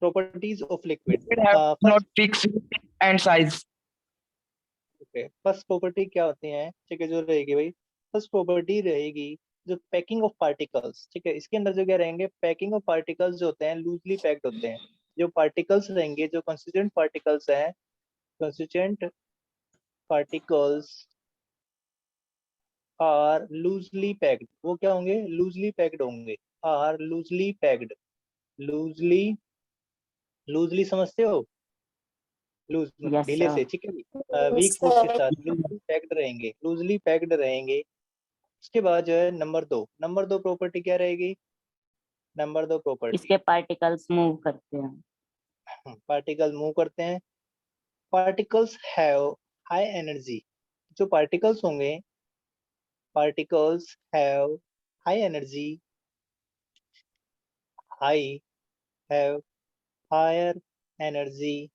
properties of liquid. Liquid have not First, fixed and size. okay, first property क्या होती है, ठीक है, जो रहेगी भाई, फर्स्ट प्रॉपर्टी रहेगी जो पैकिंग ऑफ पार्टिकल्स, ठीक है, इसके अंदर जो क्या रहेंगे, पैकिंग ऑफ पार्टिकल्स जो होते हैं लूजली पैक्ड होते हैं, जो पार्टिकल्स रहेंगे, जो कंस्टिट्यूएंट पार्टिकल्स हैं, constituent particles are loosely packed, वो क्या होंगे, लूजली पैक्ड होंगे, are loosely packed, loosely, loosely समझते हो, लूज यस ढीले से, सर। ठीक है, वीक फोर्स के साथ लूजली पैक्ड रहेंगे, लूजली पैक्ड रहेंगे। उसके बाद जो है नंबर दो प्रॉपर्टी क्या रहेगी, नंबर दो प्रॉपर्टी, इसके पार्टिकल्स मूव करते हैं। पार्टिकल मूव करते हैं, पार्टिकल्स हैव हाई एनर्जी, जो पार्टिकल्स होंगे, particles have high energy, high, have higher energy,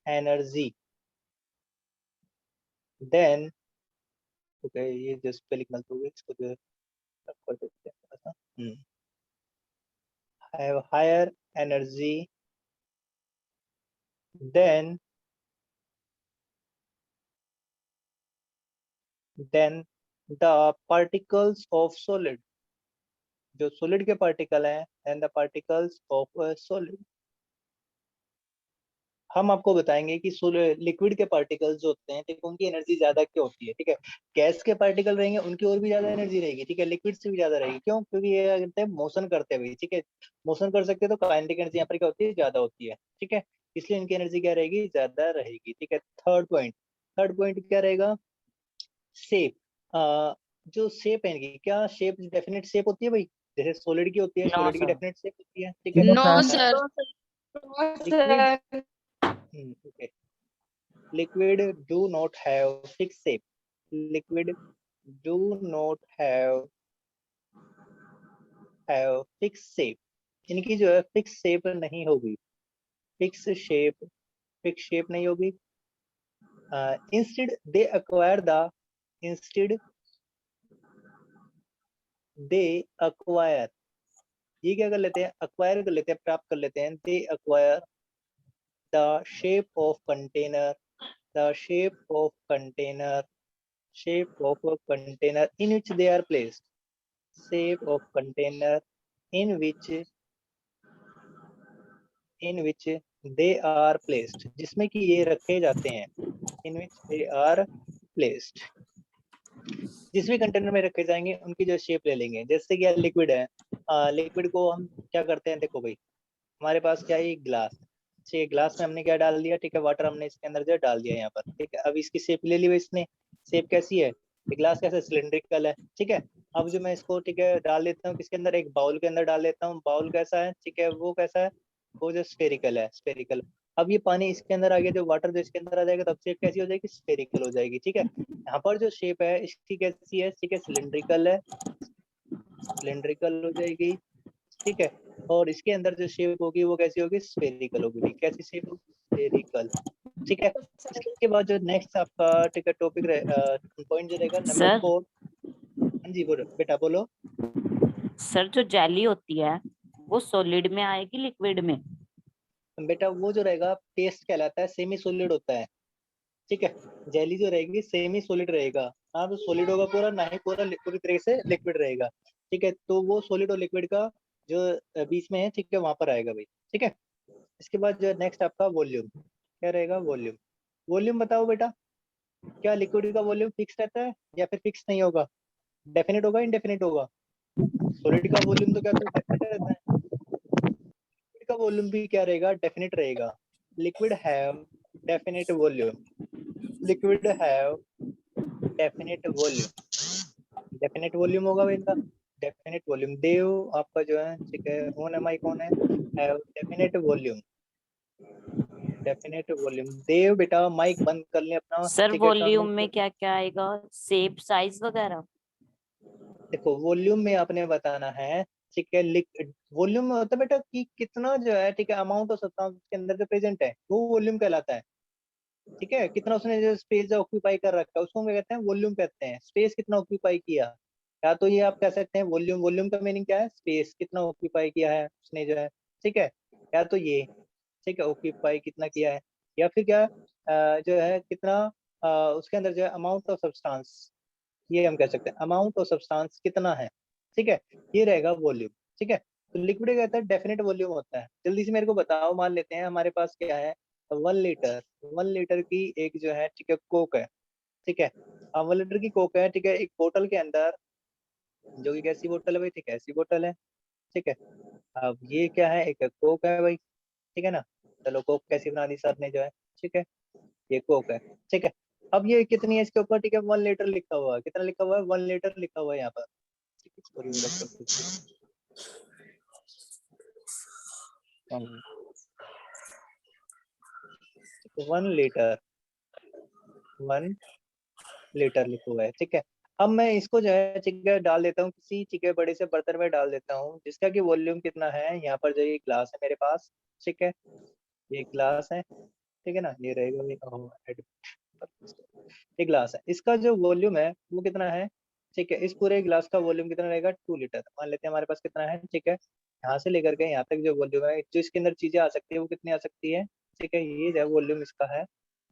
energy then, okay, ये जस्ट पे लिखना तो इसको जो कर देते हैं थोड़ा सा, have higher energy than the particles of solid, जो solid के particle हैं, and the particles of a solid। हम आपको बताएंगे कि लिक्विड के पार्टिकल्स जो होते हैं, ठीक है, उनकी एनर्जी ज्यादा क्यों होती है, ठीक है, गैस के पार्टिकल रहेंगे उनकी और भी ज्यादा एनर्जी रहेगी, ठीक है, लिक्विड से भी ज्यादा रहेगी, क्यों, क्योंकि ये क्या करते हैं, मोशन करते हुए, ठीक है, मोशन कर सकते हैं, तो काइनेटिक एनर्जी यहाँ पर क्या होती है, ज्यादा होती है, ठीक है, इसलिए इनकी एनर्जी क्या रहेगी, ज्यादा रहेगी, ठीक है। थर्ड पॉइंट क्या रहेगा, शेप, जो शेप है इनकी, क्या शेप डेफिनेट शेप होती है भाई, जैसे सॉलिड की होती है, No, सॉलिड की sir. डेफिनेट शेप होती है, ठीक है, No, sir. Liquid, okay, liquid do not have fixed shape, liquid do not have fixed shape, इनकी जो है फिक्स शेप नहीं होगी, फिक्स शेप नहीं होगी, instead they acquire the, instead they acquire, ये क्या कर लेते हैं, acquire कर लेते हैं, प्राप्त कर लेते हैं, they acquire the shape of container, the shape of container, shape of a container in which they are placed, shape of container in which they are placed, जिसमें कि ये रखे जाते हैं, in which they are placed, जिस भी container में रखे जाएंगे उनकी जो शेप ले लेंगे, जैसे कि लिक्विड है, लिक्विड को हम क्या करते हैं, देखो भाई, हमारे पास क्या है, ग्लास, ठीक, ग्लास में हमने क्या डाल दिया, ठीक है, वाटर हमने इसके अंदर जो डाल दिया यहाँ पर, ठीक है, अब इसकी शेप ले ली इसने, शेप कैसी है, ग्लास कैसे सिलिंड्रिकल है, ठीक है, अब जो मैं इसको, ठीक है, डाल देता हूँ किसके अंदर, एक बाउल के अंदर डाल देता हूँ, बाउल कैसा है, ठीक है, वो कैसा है, वो जो स्फेरिकल है, स्फेरिकल, अब ये पानी इसके अंदर आ गया, जो वाटर जो इसके अंदर आ जाएगा, तब शेप कैसी हो जाएगी, स्फेरिकल हो जाएगी, ठीक है, यहाँ पर जो शेप है इसकी कैसी है, ठीक है, सिलिंड्रिकल है, सिलिंड्रिकल हो जाएगी, ठीक है, और इसके अंदर जो शेप होगी वो कैसी होगी, स्फेरिकल होगी, कैसी शेप होगी, स्फेरिकल, ठीक है। इसके बाद जो नेक्स्ट आपका, ठीक है, टॉपिक पॉइंट जो रहेगा नंबर सर। 4, हाँ जी बोलो बेटा, बोलो। सर जो जेली होती है वो सॉलिड में आएगी लिक्विड में? बेटा वो जो रहेगा पेस्ट कहलाता है, सेमी सॉलिड होता है, ठीक है, जेली जो रहेगी सेमी सॉलिड रहेगा, हाँ तो सॉलिड होगा पूरा, ना ही पूरा पूरी तरह से लिक्विड रहेगा, ठीक है, तो वो सॉलिड और लिक्विड का जो बीच में है, ठीक है, वहां पर आएगा भाई, ठीक है। इसके बाद जो नेक्स्ट आपका वॉल्यूम, क्या रहेगा, वॉल्यूम, वॉल्यूम बताओ बेटा, क्या लिक्विड का वॉल्यूम फिक्स रहता है या फिर फिक्स नहीं होगा, डेफिनेट होगा, इनडेफिनेट होगा, सॉलिड का वॉल्यूम तो क्या डेफिनेट रहता है, लिक्विड का वॉल्यूम भी क्या रहेगा, डेफिनेट रहेगा, liquid have definite volume, liquid have definite volume, definite volume होगा भाई इनका, डेफिनेट वॉल्यूम, देव आपका जो है, ठीक है, कौन है, माई कौन है, have definite volume, definite volume, देव बेटा माइक बंद कर ले अपना, सर ठीक है, वॉल्यूम में क्या क्या आएगा, शेप, साइज वगैरह? देखो वॉल्यूम में आपने बताना है, ठीक है, वॉल्यूम में होता है बेटा कि कितना जो है, ठीक है, अमाउंट ऑफ सब्सटेंस के अंदर जो प्रेजेंट है वो वॉल्यूम कहलाता है, ठीक है, कितना उसने जो स्पेस ऑक्यूपाई कर रखा है उसको क्या कहते हैं, वॉल्यूम कहते हैं, स्पेस कितना ऑक्यूपाई किया, या तो ये आप कह सकते हैं वॉल्यूम, वॉल्यूम का मीनिंग क्या है, स्पेस कितना ऑक्यूपाई किया है उसने जो है, ठीक है, या तो ये, ठीक है, ऑक्यूपाई कितना किया है, या फिर क्या जो है कितना उसके अंदर जो है अमाउंट ऑफ सब्सटेंस, ये हम कह सकते हैं अमाउंट ऑफ सब्सटेंस कितना है, ठीक है, ये रहेगा वॉल्यूम, ठीक है। तो लिक्विड कहता है डेफिनेट वॉल्यूम होता है। जल्दी से मेरे को बताओ, मान लेते हैं हमारे पास क्या है 1 लीटर, 1 लीटर की एक जो है, ठीक है, कोक है, ठीक है। अब 1 लीटर की कोक है, ठीक है, एक बोतल के अंदर, जो कि कैसी बोतल है भाई, ठीक है, ऐसी बोतल है, ठीक है। अब ये क्या है, एक कोक है भाई, ठीक है ना। चलो कोक कैसी बना दी सर ने जो है, ठीक है, ये कोक है, ठीक है। अब ये कितनी है इसके ऊपर, ठीक है, 1 लीटर लिखा हुआ है, कितना लिखा हुआ है, 1 लीटर लिखा हुआ है यहाँ पर, ठीक है, सॉरी मेरा कुछ 1 लीटर, 1 लीटर लिखा हुआ है, ठीक है। अब मैं इसको जो है, ठीक है, डाल देता हूँ किसी, ठीक है, बड़े से बर्तन में डाल देता हूँ, जिसका कि वॉल्यूम कितना है, यहाँ पर जो ये ग्लास है मेरे पास, ठीक है, ये ग्लास है, ठीक है ना, ये रहेगा ये ग्लास है, इसका जो वॉल्यूम है वो कितना है, ठीक है। इस पूरे ग्लास का वॉल्यूम कितना रहेगा, 2 लीटर मान लेते हैं हमारे पास कितना है, ठीक है। यहाँ से लेकर के यहाँ तक जो वॉल्यूम है, जो इसके अंदर चीजें आ सकती है वो कितनी आ सकती है, ठीक है, ये जो वॉल्यूम इसका है,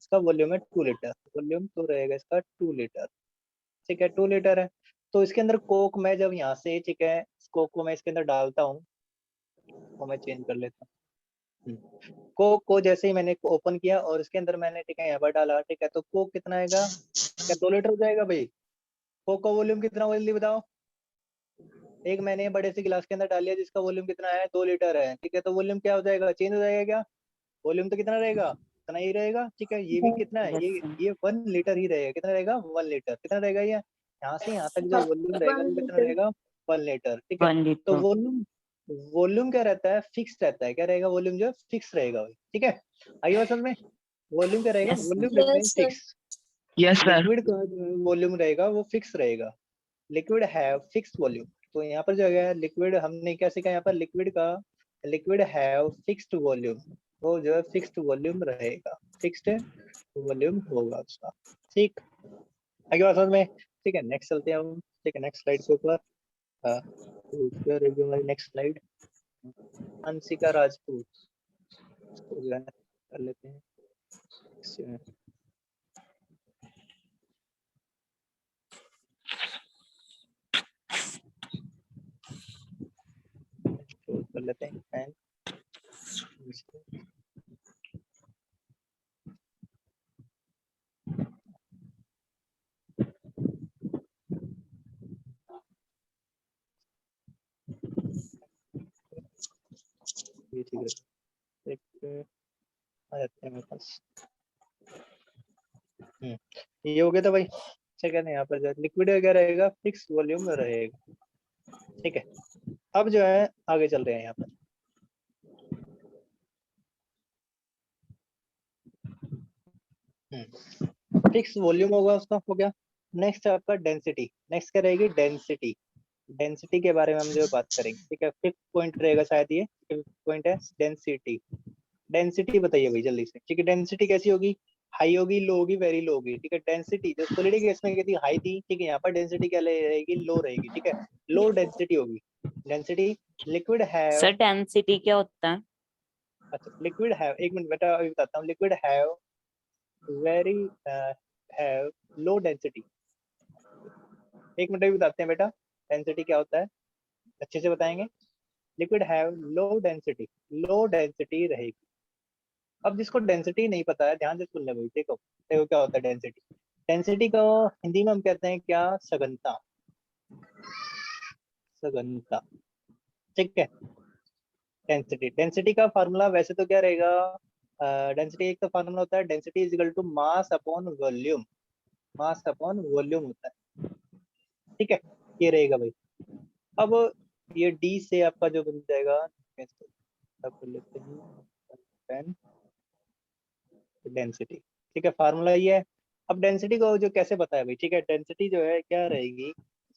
इसका वॉल्यूम है 2 लीटर, वॉल्यूम तो रहेगा इसका 2 लीटर, ठीक है, 2 लीटर है। तो इसके अंदर कोक मैं जब यहाँ से, ठीक है, कोक को मैं इसके अंदर डालता हूँ, वो मैं चेंज कर लेता हूँ। कोक को जैसे ही मैंने ओपन किया और इसके अंदर मैंने, ठीक है, यहाँ पर डाला, ठीक है, तो कोक कितना आएगा, क्या 2 लीटर हो जाएगा भाई। कोक का वॉल्यूम कितना हुआ जल्दी बताओ। एक मैंने बड़े से गिलास के अंदर डाल लिया जिसका वॉल्यूम कितना है, 2 लीटर है, ठीक है। तो वॉल्यूम क्या हो जाएगा, चेंज हो जाएगा क्या, वॉल्यूम तो कितना रहेगा, इतना ही रहेगा, ठीक है। ये भी कितना है, यस सर, ये 1 लीटर ही रहेगा, कितना रहेगा, 1 लीटर, कितना रहेगा ये, यहाँ से यहाँ तक जो वॉल्यूम रहेगा वो कितना रहेगा, 1 लीटर, ठीक है। 1 लीटर। तो वॉल्यूम, वॉल्यूम क्या रहता है, फिक्स रहता है, क्या रहेगा, वॉल्यूम जो है फिक्स रहेगा भाई, ठीक है। आगे बात समझ में, वॉल्यूम क्या रहेगा, yes sir. Volume remain fix. Yes, sir. Liquid का जो वॉल्यूम रहेगा वो फिक्स रहेगा, लिक्विड हैव फिक्स वॉल्यूम। तो यहाँ पर जो है लिक्विड, हमने क्या सीखा यहाँ पर, लिक्विड का, लिक्विड हैव फिक्स्ड वॉल्यूम, वो जो है फिक्स्ड वॉल्यूम रहेगा, फिक्स्ड वॉल्यूम होगा उसका, ठीक। आगे बात समझ में, ठीक है। नेक्स्ट चलते हैं हम, ठीक है, नेक्स्ट स्लाइड के ऊपर। हमारी नेक्स्ट स्लाइड, अंशिका राजपूत, इसको जो है कर लेते हैं। कर लेते हैं ये ठीक है, एक आ जाते हैं मेरे पास। ये हो गया था भाई, ठीक है ना। यहाँ पर जो लिक्विड वगैरह रहेगा फिक्स वॉल्यूम रहेगा, ठीक है। अब जो है आगे चल रहे हैं यहाँ पर, फिक्स वॉल्यूम होगा उसका, हो गया। नेक्स्ट है आपका डेंसिटी, नेक्स्ट क्या रहेगी, डेंसिटी। डेंसिटी के बारे में हम जो बात करेंगे, ठीक है, फिफ्थ पॉइंट रहेगा शायद ये, फिफ्थ पॉइंट है डेंसिटी। डेंसिटी बताइए भाई जल्दी से, ठीक है। डेंसिटी कैसी होगी, हाई होगी, लो होगी, वेरी लो होगी, ठीक है। डेंसिटी जो सॉलिड केस में थी हाई थी, ठीक है, यहाँ पर डेंसिटी क्या रहेगी, लो रहेगी, ठीक है, लो डेंसिटी होगी। Density liquid have, sir density क्या होता है? अच्छा लिक्विड हैव, एक मिनट बेटा अभी बताता हूँ। Liquid have very have low density, एक मिनट अभी बताते हैं बेटा डेंसिटी क्या होता है, अच्छे से बताएंगे। Liquid have low density, low density रहेगी। अब जिसको डेंसिटी नहीं पता है ध्यान से सुन ले भाई, देखो देखो क्या होता है डेंसिटी। डेंसिटी को हिंदी में हम कहते हैं क्या, सघनता, सघनता, ठीक है। डेंसिटी, डेंसिटी का फार्मूला वैसे तो क्या रहेगा, डेंसिटी एक तो फार्मूला होता है, density is equal to mass upon volume, mass upon volume होता है, ठीक है, ये रहेगा भाई। अब ये डी से आपका जो बन जाएगा, कर लेते हैं डेंसिटी, ठीक है, फार्मूला ये है। अब डेंसिटी को जो कैसे बताया भाई, ठीक है, डेंसिटी जो है क्या रहेगी,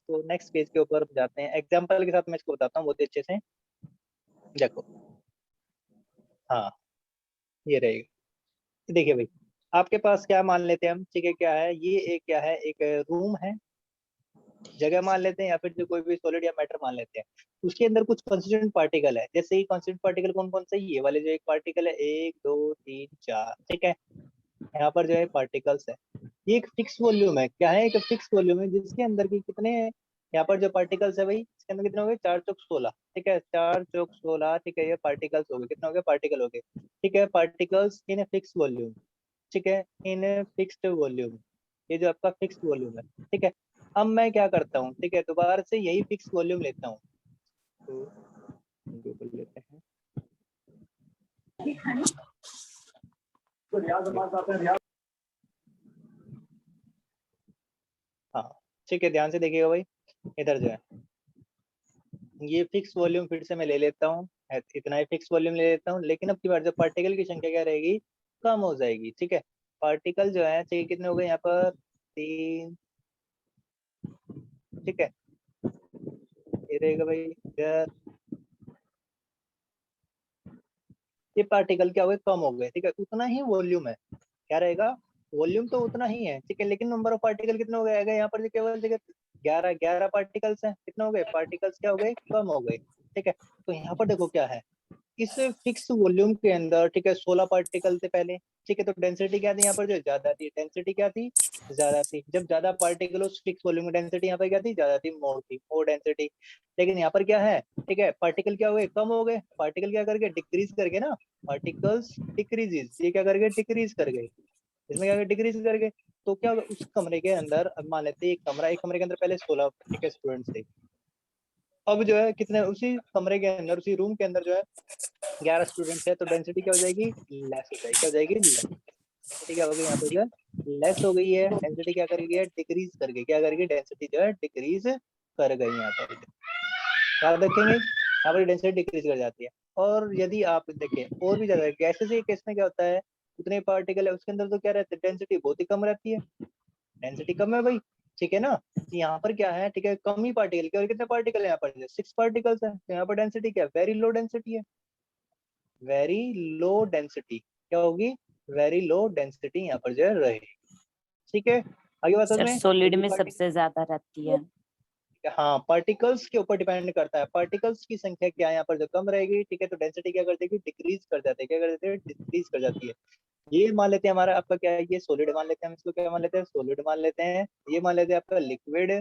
तो नेक्स्ट पेज के ऊपर जाते हैं, एग्जांपल के साथ मैं इसको बताता हूँ बहुत अच्छे से, देखो। हाँ, ये रहेगा, देखिए भाई, आपके पास क्या मान लेते हैं हम, ठीक है, क्या है ये, एक क्या है, एक रूम है, जगह मान लेते हैं या फिर जो कोई भी सॉलिड या मैटर मान लेते हैं, उसके अंदर कुछ कॉन्स्टिट्यूएंट पार्टिकल है। जैसे ही कॉन्स्टिट्यूएंट पार्टिकल कौन कौन से, ये वाले जो एक पार्टिकल है 1 2 3 4, ठीक है, यहाँ पर जो है पार्टिकल्स है। ये एक फिक्स वॉल्यूम है, क्या है, एक फिक्स वॉल्यूम है जिसके अंदर की कितने, यहाँ पर जो पार्टिकल्स है भाई इसके अंदर कितने हो गए, 4 चौक 16, ठीक है, 4 चौक 16, ठीक है, ये पार्टिकल्स हो गए, कितने हो गए, पार्टिकल हो गए, ठीक है, पार्टिकल्स इन फिक्स वॉल्यूम, ठीक है, इन फिक्स्ड वॉल्यूम, ये जो आपका फिक्स वॉल्यूम है, ठीक है। अब मैं क्या करता हूँ, ठीक है, दोबारा से यही फिक्स वॉल्यूम लेता हूँ, तो गूगल लेते हैं, हाँ ठीक है, ध्यान से देखिएगा भाई, इधर जो है ये फिक्स वॉल्यूम फिर से मैं ले लेता हूँ, इतना ही फिक्स वॉल्यूम ले लेता हूँ, लेकिन अब की बार जो पार्टिकल की संख्या क्या रहेगी, कम हो जाएगी, ठीक है। पार्टिकल जो है चाहिए कितने हो गए यहाँ पर 3, ठीक है, ये रहेगा भाई इधर, ये पार्टिकल क्या हो गए, कम हो गए, ठीक है, उतना ही वॉल्यूम है, क्या रहेगा, वॉल्यूम तो उतना ही है, ठीक है, लेकिन नंबर ऑफ पार्टिकल कितने हो गए, यहाँ पर केवल जगह 11 पार्टिकल्स हैं, कितने हो गए, पार्टिकल्स क्या हो गए, कम हो गए, ठीक है। तो यहाँ पर देखो क्या है, इस फिक्स वॉल्यूम के अंदर, ठीक है, 16 पार्टिकल थे पहले, ठीक है, तो डेंसिटी क्या थी यहाँ पर, जो ज्यादा थी, डेंसिटी क्या थी, ज्यादा थी, जब ज्यादा पार्टिकल उस फिक्स वॉल्यूम में, डेंसिटी यहाँ पर क्या थी, ज्यादा थी, मोर थी, मोर डेंसिटी। लेकिन यहाँ पर क्या है, ठीक है, पार्टिकल क्या हो गए, कम हो गए, पार्टिकल क्या करके, डिक्रीज करके ना, पार्टिकल्स डिक्रीजेस, ये क्या करके, डिक्रीज कर गए, इसमें क्या डिक्रीज कर गए, तो क्या होगा, उस कमरे के अंदर, अब मान लेते हैं एक कमरे के अंदर पहले 16, ठीक है, स्टूडेंट्स थे, अब जो है कितने, उसी कमरे के अंदर, उसी रूम के अंदर जो है 11 स्टूडेंट्स है, तो डेंसिटी क्या हो जाएगी, लेस हो जाएगी, क्या हो जाएगी, डेंसिटी क्या हो गई यहाँ पे जो है, लेस हो गई है, डेंसिटी क्या कर गई है, डिक्रीज कर गई, क्या कर गई, डेंसिटी जो है डिक्रीज कर गई, यहाँ पर याद रखेंगे, यहाँ पर डेंसिटी डिक्रीज कर जाती है। और यदि आप देखें और भी ज्यादा गैसेस के केस में क्या होता है, उतने पार्टिकल है उसके अंदर तो क्या रहता है, डेंसिटी बहुत ही कम रहती है, डेंसिटी कम है भाई, ठीक है ना, यहाँ पर क्या है, ठीक है, कम ही पार्टिकल के, और कितने पार्टिकल है यहाँ पर, 6 पार्टिकल्स है, तो यहाँ पर डेंसिटी क्या है, वेरी लो डेंसिटी है, वेरी लो डेंसिटी क्या होगी, वेरी लो डेंसिटी यहाँ पर जो है रहेगी, ठीक है। आगे बात सर में सॉलिड यदि में सबसे ज्यादा रहती है। हाँ पार्टिकल्स के ऊपर डिपेंड करता है, पार्टिकल्स की संख्या क्या है यहाँ पर जो कम रहेगी, ठीक है, तो डेंसिटी क्या कर देगी, डिक्रीज कर जाती है, क्या कर देती है, डिक्रीज कर जाती है। ये मान लेते हैं हमारा आपका क्या है, ये सॉलिड मान लेते हैं, हम इसको क्या मान लेते हैं, सॉलिड मान लेते हैं, ये मान लेते हैं आपका लिक्विड,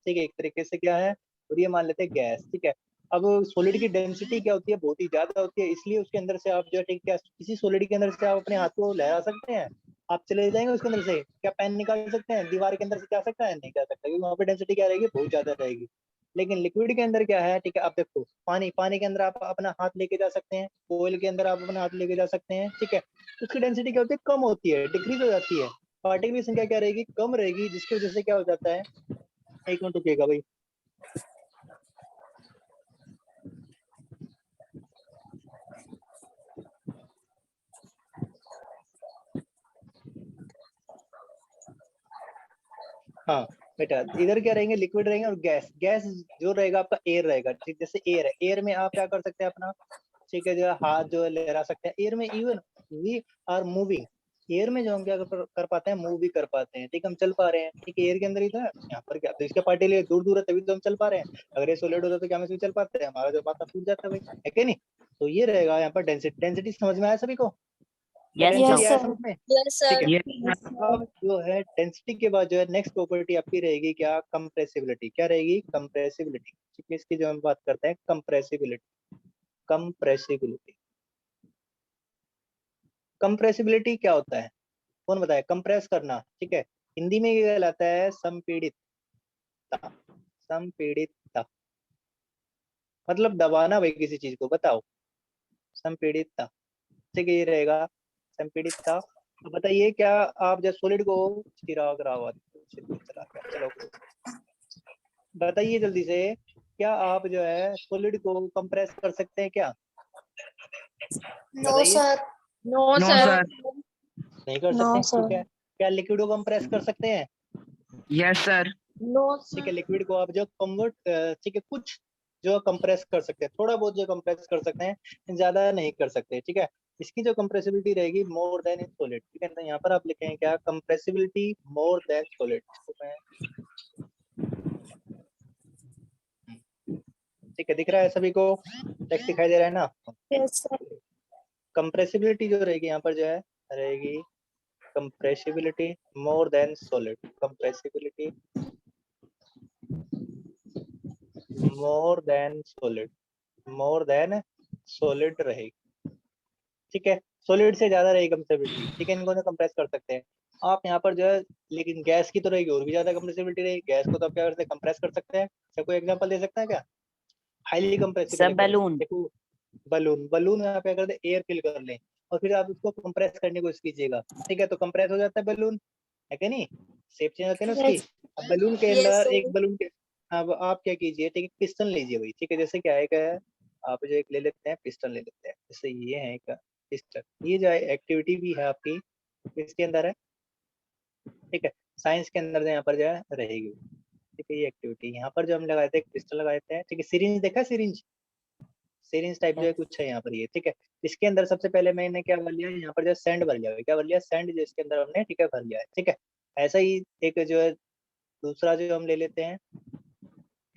ठीक है, एक तरीके से क्या है, और ये मान लेते हैं गैस, ठीक है। अब सॉलिड की डेंसिटी क्या होती है, बहुत ही ज्यादा होती है, इसलिए उसके अंदर से आप जो है, ठीक क्या, किसी सॉलिड के अंदर से आप अपने हाथ को लहरा सकते हैं, आप चले जाएंगे उसके अंदर से, क्या पेन निकाल सकते हैं, दीवार के अंदर से जा सकता है, नहीं जा सकता, क्योंकि वहाँ पे डेंसिटी क्या रहेगी, बहुत ज्यादा रहेगी। लेकिन लिक्विड के अंदर क्या है, ठीक है, आप देखो पानी के अंदर आप अपना हाथ लेके जा सकते हैं, ऑयल के अंदर आप अपना हाथ लेके जा सकते हैं, ठीक है, उसकी डेंसिटी क्या होती है, कम होती है, डिक्रीज हो जाती है, पार्टिकल की संख्या क्या रहेगी, कम रहेगी, जिसकी वजह से क्या हो जाता है, एक मिनट रुकिएगा भाई, हाँ बेटा, इधर क्या रहेंगे, लिक्विड रहेंगे, और गैस, गैस जो रहेगा आपका एयर रहेगा, ठीक, जैसे एयर है, एयर में आप क्या कर सकते हैं अपना, ठीक है, जो है हाथ जो है लहरा सकते हैं एयर में, even we are moving, air में जो हम क्या कर पाते हैं, मूव भी कर पाते हैं, ठीक, हम चल पा रहे हैं, ठीक है, एयर के अंदर ही था, यहाँ पर क्या, तो इसके पार्टिकल दूर दूर है तभी तो हम चल पा रहे हैं, अगर ये सॉलिड होता तो क्या हम इसमें चल पाते हैं, हमारा जो माथा फूट जाता है भाई, है कि नहीं। तो ये रहेगा यहाँ पर डेंसिटी, डेंसिटी समझ में आया सभी को, क्या यस डेंसिटी आया सर। समझ में, यस ठीक सर। है। Yes. अब जो है डेंसिटी के बाद जो है नेक्स्ट प्रॉपर्टी आपकी रहेगी क्या, कंप्रेसिबिलिटी, क्या रहेगी, कंप्रेसिबिलिटी, ठीक है, इसकी जो हम बात करते हैं, कंप्रेसिबिलिटी, कंप्रेसिबिलिटी, कंप्रेसिबिलिटी क्या होता है, कौन बताए, कंप्रेस करना, ठीक है, हिंदी में ये कहलाता है संपीड़ितता, संपीड़ितता मतलब दबाना भाई किसी चीज को, बताओ, संपीड़ितता, ठीक है, ये रहेगा संपीड़ितता। तो बताइए क्या आप जब सॉलिड को, चिराग रावत चला गया, चलो बताइए जल्दी से, क्या आप जो है सॉलिड को कंप्रेस कर सकते हैं क्या, नो बताइए, sir. No No, sir. sir. नहीं कर नो सकते, सर। ठीक है। क्या लिक्विड को कंप्रेस कर सकते हैं, Yes, sir. नो ठीक है, सर। लिक्विड को आप जो कन्वर्ट, ठीक है, कुछ जो कंप्रेस कर सकते हैं, थोड़ा बहुत जो कंप्रेस कर सकते हैं, ज्यादा नहीं कर सकते, ठीक है। इसकी जो कंप्रेसिबिलिटी रहेगी मोर देन इन सॉलिड, ठीक है, तो यहाँ पर आप लिखेंगे क्या, कंप्रेसिबिलिटी मोर देन सॉलिड, इसको मैं ठीक है, दिख रहा है सभी को, टेक्स्ट दिखाई दे रहा है ना। Yes, sir. कंप्रेसिबिलिटी जो रहेगी यहाँ पर जो है रहेगी compressibility more than solid, compressibility more than solid रहेगी। ठीक है, सॉलिड से ज्यादा रहेगी कंप्रेसिबिलिटी। ठीक है, इनको ना कंप्रेस कर सकते हैं आप यहाँ पर जो है, लेकिन गैस की तो रहेगी और भी ज्यादा कंप्रेसिबिलिटी रहेगी। गैस को तो आप क्या करते हैं, कंप्रेस कर सकते हैं। क्या कोई एग्जांपल दे सकता है क्या? Highly compressible sir balloon. देखो, बलून में आप क्या करते हैं, एयर फिल कर लें और फिर आप उसको कंप्रेस करने की कोशिश कीजिएगा। ठीक है, तो कंप्रेस हो जाता है बलून, है क्या नहीं, शेप चेंज होती है ना उसकी। Yes. अब बलून के Yes, अंदर sir. एक बलून के, अब आप क्या कीजिए, ठीक है, पिस्टन लीजिए भाई। ठीक है, जैसे क्या है क्या है, आप जो एक ले लेते हैं पिस्टन ले लेते हैं, जैसे ये है एक पिस्टन। ये जो है एक्टिविटी भी है आपकी इसके अंदर है। ठीक है, साइंस के अंदर जो यहाँ पर जो है रहेगी। ठीक है, ये एक्टिविटी यहाँ पर जो हम लगाए थे, एक पिस्टन लगाए थे। ठीक है, सिरिंज देखा, सिरिंज टाइप जो है कुछ है यहाँ पर ये। ठीक है, इसके अंदर सबसे पहले मैंने क्या भर लिया, यहाँ पर जो सैंड भर लिया। क्या भर लिया, सैंड जो इसके अंदर हमने, ठीक है, भर लिया है। ठीक है, ऐसा ही एक जो है दूसरा जो हम ले लेते हैं,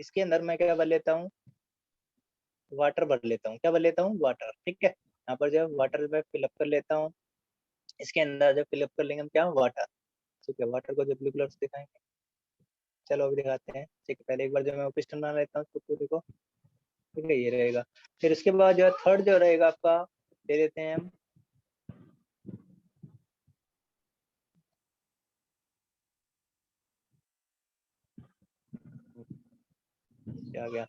इसके अंदर मैं क्या भर लेता हूँ, वाटर भर लेता हूँ। क्या भर लेता हूँ, वाटर। ठीक है, यहाँ पर जो है वाटर में फिलअप कर लेता हूँ। इसके अंदर जब फिलअप कर लेंगे हम क्या, वाटर। ठीक है, वाटर को जो ब्लू कलर से दिखाएंगे, चलो अभी दिखाते हैं। ठीक है, पहले एक बार जो मैं पिस्टन बना लेता हूँ पूरे को। ठीक है, ये रहेगा। फिर उसके बाद जो है थर्ड जो रहेगा आपका, दे देते हैं हम, क्या गया,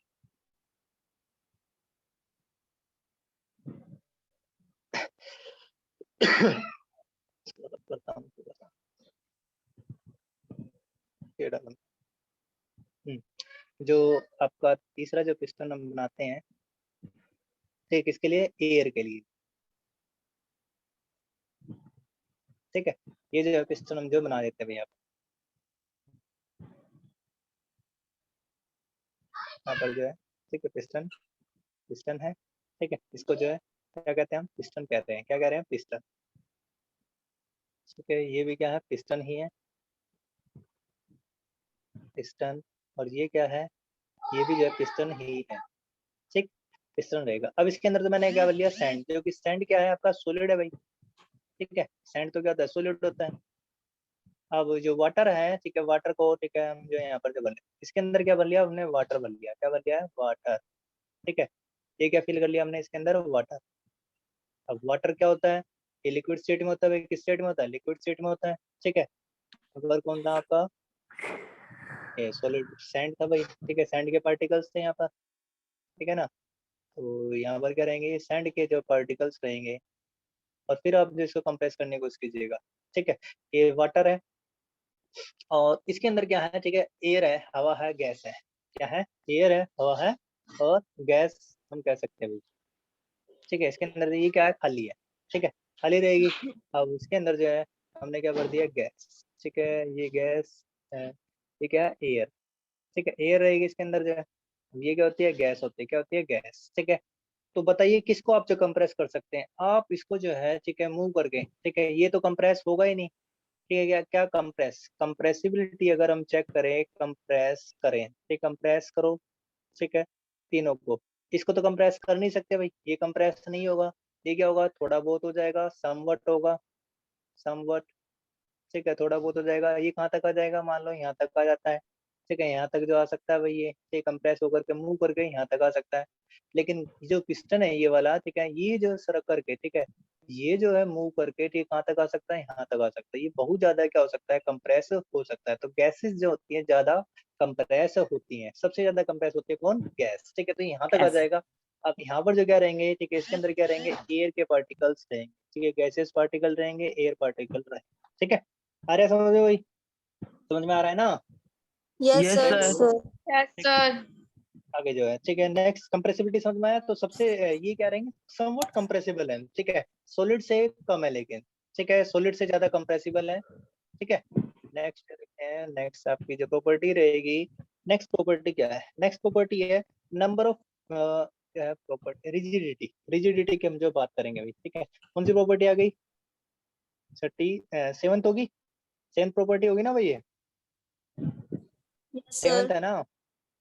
करता हूँ थोड़ा सा, ये डालूं। जो आपका तीसरा जो पिस्टन हम बनाते हैं, ठीक, इसके लिए एयर के लिए। ठीक है, ये जो है पिस्टन हम जो बना देते हैं भैया, यहाँ पर जो है, ठीक है, पिस्टन है। ठीक है, इसको जो है क्या कहते हैं, हम पिस्टन कहते हैं। क्या कह रहे हैं, पिस्टन। ठीक है, ये भी क्या है, पिस्टन ही है, पिस्टन। और ये क्या है, ये भी जो है पिस्टन ही है। ठीक, पिस्टन रहेगा। अब इसके अंदर तो मैंने क्या लिया, सैंड, जो कि सैंड क्या है, आपका सॉलिड है भाई। ठीक है, सैंड तो क्या होता है, सॉलिड होता है। अब जो वाटर है, ठीक है, वाटर को, ठीक है, हम जो है यहाँ पर जो भर लिया, इसके अंदर क्या भर लिया हमने, वाटर भर लिया। क्या भर लिया है, वाटर। ठीक है, ये क्या फिल कर लिया हमने इसके अंदर, वाटर। अब वाटर क्या होता है, ये लिक्विड स्टेट में होता है। किस स्टेट में होता है, लिक्विड स्टेट में होता है। ठीक है, अगर कौन था आपका, ये सॉलिड सैंड था भाई। ठीक है, सैंड के पार्टिकल्स थे यहाँ पर। ठीक है ना, तो यहाँ पर क्या रहेंगे, सैंड के जो पार्टिकल्स रहेंगे, और फिर आप जो इसको कंप्रेस करने की कोशिश कीजिएगा। ठीक है, ये वाटर है और इसके अंदर क्या है, ठीक है, एयर है, हवा है, गैस है। क्या है, एयर है, हवा है और गैस हम कह सकते हैं भाई। ठीक है, इसके अंदर ये क्या है, खाली है। ठीक है, खाली रहेगी। अब इसके अंदर जो है हमने क्या भर दिया, गैस। ठीक है, ये गैस है, ये क्या है, एयर। ठीक है, एयर रहेगी इसके अंदर जो है। ये क्या होती है, गैस होती है। क्या होती है, गैस। ठीक है, तो बताइए किसको आप जो कंप्रेस कर सकते हैं, आप इसको जो है, ठीक है, मूव करके। ठीक है, ये तो कंप्रेस होगा ही नहीं। ठीक है, क्या क्या कंप्रेस, कंप्रेसिबिलिटी अगर हम चेक करें, कंप्रेस करें, ठीक, कंप्रेस करो। ठीक है, तीनों को, इसको तो कंप्रेस कर नहीं सकते भाई, ये कंप्रेस नहीं होगा। ये क्या होगा, थोड़ा बहुत हो जाएगा, समवट होगा, समवट। ठीक है, थोड़ा बहुत हो जाएगा। ये कहाँ तक आ जाएगा, मान लो यहाँ तक आ जाता है। ठीक है, यहाँ तक जो आ सकता है भाई, ये कंप्रेस होकर के मूव करके यहाँ तक आ सकता है। लेकिन जो पिस्टन है ये वाला, ठीक है, ये जो सरक करके, ठीक है, ये जो है मूव करके, ठीक, कहाँ तक आ सकता है, यहाँ तक आ सकता है। ये बहुत ज्यादा क्या हो सकता है, कंप्रेस हो सकता है। तो गैसेस जो होती है ज्यादा कंप्रेस होती हैं, सबसे ज्यादा कंप्रेस होती है कौन, गैस। ठीक है, तो यहाँ तक आ गैस। जाएगा। अब यहाँ पर जो क्या रहेंगे, ठीक है, इसके अंदर क्या रहेंगे, एयर के पार्टिकल्स रहेंगे। ठीक है, गैसेस पार्टिकल रहेंगे, एयर पार्टिकल रहेंगे। ठीक है, आ रहा है समझ में भाई, समझ में आ रहा है ना। Yes, Yes, sir. sir. Sir. Yes, sir. आगे जो है, ठीक है, नेक्स्ट कंप्रेसिबिलिटी समझ में आया। तो सबसे ये क्या रहेंगे, समवट कंप्रेसिबल है। ठीक है, सॉलिड से कम है लेकिन। ठीक है, सॉलिड से ज्यादा कंप्रेसिबल है। ठीक है, नेक्स्ट देखते हैं। नेक्स्ट आपकी जो प्रॉपर्टी रहेगी, नेक्स्ट प्रॉपर्टी क्या है, नेक्स्ट प्रॉपर्टी है नंबर ऑफ, क्या है प्रॉपर्टी, रिजिडिटी। रिजिडिटी की हम जो बात करेंगे अभी। ठीक है, कौन सी प्रॉपर्टी आ गई, 37th होगी, 7th प्रॉपर्टी होगी ना भाई, ये Yes, 7th sir. है ना।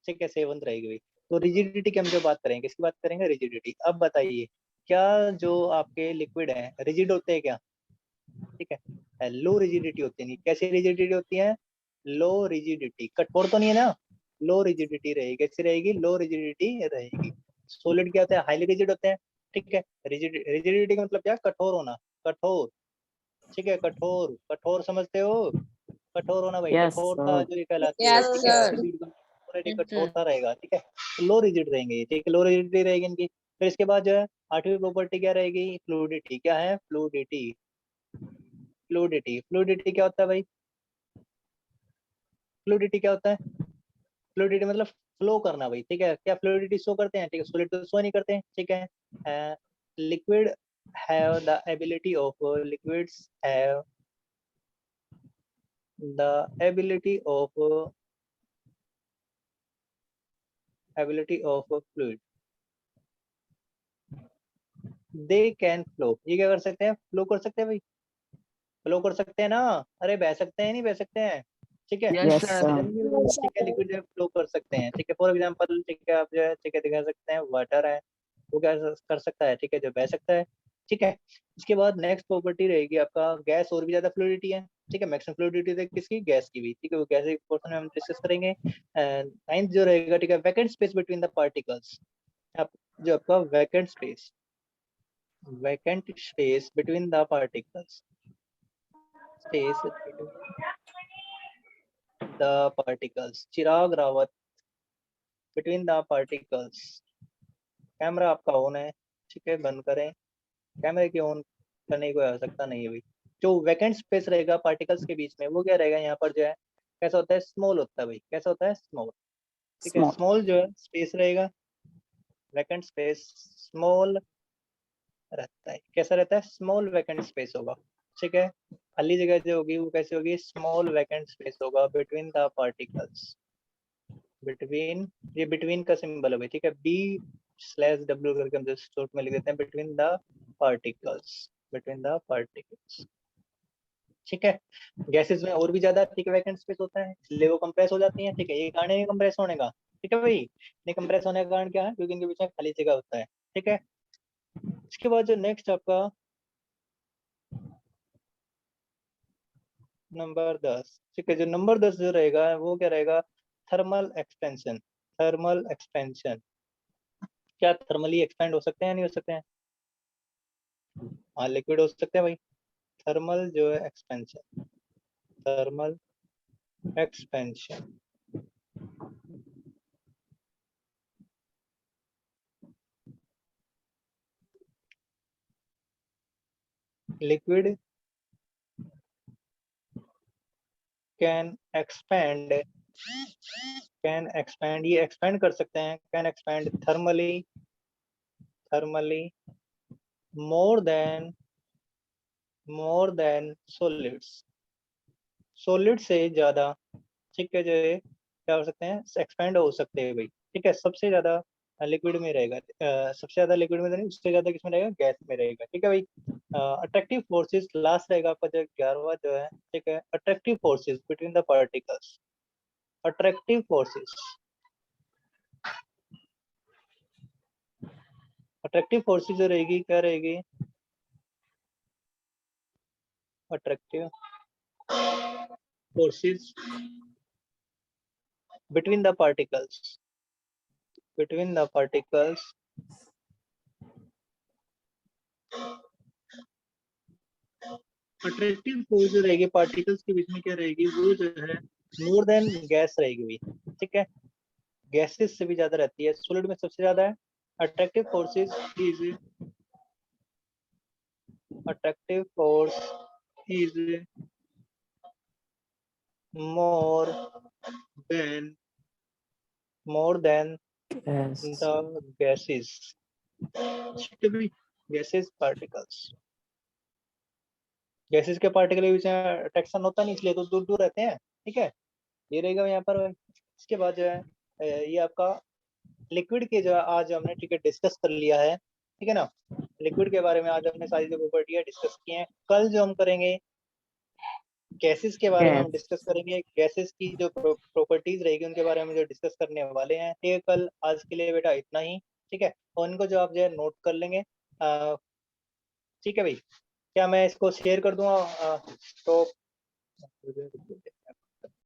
ठीक है, 7th रहेगी भाई। तो रिजिडिटी की हम जो बात करेंगे, किसकी बात करेंगे? रिजिडिटी। अब बताइए, क्या जो आपके लिक्विड है रिजिड होते हैं क्या? ठीक है, लो रिजिडिटी होती है। नहीं, कैसी रिजिडिटी होती है? लो रिजिडिटी। कठोर तो नहीं है ना, लो रिजिडिटी रहेगी। कैसी रहेगी? लो रिजिडिटी रहेगी। सॉलिड क्या होता है? हाईली रिजिड होते हैं। ठीक है, रिजिडिटी का मतलब क्या? कठोर होना, कठोर। ठीक है, कठोर, कठोर समझते हो? कठोर होना भाई, यस कठोरता सर। जो ये कहलाती है। Yes, ठीक है, sir. रिजिड ऑलरेडी कठोरता रहेगा। ठीक है, लो रिजिड रहेंगे ये। ठीक है, लो रिजिडिटी रहेगी इनकी। फिर इसके बाद जो है आठवीं प्रॉपर्टी क्या रहेगी? फ्लूइडिटी। क्या है? फ्लूइडिटी। फ्लूइडिटी, फ्लूइडिटी क्या होता है भाई? फ्लूइडिटी क्या होता है? फ्लूइडिटी मतलब फ्लो करना भाई। ठीक है, क्या फ्लूइडिटी शो करते हैं? ठीक है, सॉलिड तो शो नहीं करते हैं। ठीक है, liquid have the ability of, liquids have the ability of fluid, they can flow। ये क्या कर सकते हैं? फ्लो कर सकते हैं भाई, फ्लो कर सकते हैं ना। अरे बह सकते हैं, नहीं बह सकते हैं? ठीक है, Yes, yes sir. Sir. Yes, ठीक है, लिक्विड जो है फ्लो कर सकते हैं। ठीक है, फॉर एग्जांपल, ठीक है, आप जो है ठीक है दिखा सकते हैं वाटर है, वो क्या कर सकता है? ठीक है, जो बह सकता है। ठीक है, इसके बाद नेक्स्ट प्रॉपर्टी रहेगी आपका गैस और भी ज्यादा फ्लूइडिटी है। ठीक है, मैक्सिमम फ्लूइडिटी किसकी? गैस की भी। ठीक है, वो गैस एक पोर्शन में हम डिस्कस करेंगे। नाइन्थ जो रहेगा, ठीक है, vacant space between the particles. आप जो आपका vacant space between the particles, space between the particles. Chirag Rawat, between the particles. Camera आपका ऑन है, ठीक है, बंद करें। कैमरे की ऑन करने की कोई आवश्यकता नहीं है भाई। जो वैकेंट स्पेस रहेगा पार्टिकल्स के बीच में, वो क्या रहेगा? यहाँ पर जो है कैसा होता है? स्मॉल होता है भाई। कैसा होता है? स्मॉल। ठीक है, स्मॉल। स्मॉल जो है स्पेस रहेगा, वैकेंट स्पेस स्मॉल रहता है। कैसा रहता है? स्मॉल वैकेंट स्पेस होगा। ठीक है, खाली जगह जो होगी वो कैसे होगी? स्मॉल वैकेंट स्पेस होगा बिटवीन द पार्टिकल्स। बिटवीन, ये बिटवीन का सिंबल है भाई। ठीक है, B/W करके हम जो शॉर्ट में लिख देते हैं, between the particles, between the particles. ठीक है, गैसेस में और भी ज्यादा ठीक है वैकेंट स्पेस होता है, इसलिए वो कंप्रेस हो जाती हैं। ठीक है, ये कारण है कंप्रेस होने का। ठीक है भाई, ये कंप्रेस होने का कारण क्या है? क्योंकि इनके बीच में खाली जगह होता है। ठीक है, इसके बाद जो नेक्स्ट आपका नंबर 10। ठीक है, जो नंबर 10 जो रहेगा वो क्या रहेगा? Thermal expansion. थर्मल एक्सपेंशन, क्या थर्मली एक्सपेंड हो सकते हैं नहीं हो सकते हैं? हाँ, लिक्विड हो सकते हैं भाई। थर्मल जो है expansion, thermal expansion. Liquid can expand, can expand, ये एक्सपेंड कर सकते हैं, can expand thermally, thermally more than solids, solid से ज्यादा। ठीक है, जो है क्या हो सकते हैं? एक्सपेंड हो सकते हैं भाई। ठीक है, सबसे ज्यादा लिक्विड में रहेगा, सबसे ज्यादा लिक्विड में तो नहीं, उससे ज्यादा किसमें रहेगा? गैस में रहेगा। ठीक है भाई, अट्रैक्टिव फोर्सेस लास्ट रहेगा आपका जो 11वां जो है। ठीक है, attractive forces between the particles. Attractive forces, attractive forces जो रहेगी क्या रहेगी? Attractive forces between the particles, between the particles. Attractive force जो रहेगी पार्टिकल्स के बीच में क्या रहेगी? वो जो है मोर देन गैस रहेगी भाई। ठीक है, गैसेस से भी ज्यादा रहती है, सॉलिड में सबसे ज्यादा है। Attractive forces is, attractive force is more than, more than yes. The gases. ठीक है भाई, गैसेस पार्टिकल्स, गैसेस के पार्टिकल के बीच में अट्रैक्शन होता नहीं, इसलिए तो दूर दूर रहते हैं। ठीक है, ये रहेगा यहाँ पर। इसके बाद जो है ये आपका लिक्विड के जो है आज हमने ठीक है डिस्कस कर लिया है। ठीक है ना, लिक्विड के बारे में आज हमने सारी जो प्रॉपर्टी डिस्कस की हैं। कल जो हम करेंगे गैसेस के बारे में हम Gas. डिस्कस करेंगे, गैसेस की जो प्रॉपर्टीज रहेगी उनके बारे में जो डिस्कस करने वाले हैं। ठीक है, कल आज के लिए बेटा इतना ही। ठीक है, और इनको जो आप जो है नोट कर लेंगे। ठीक है भाई, क्या मैं इसको शेयर कर दूंगा? तो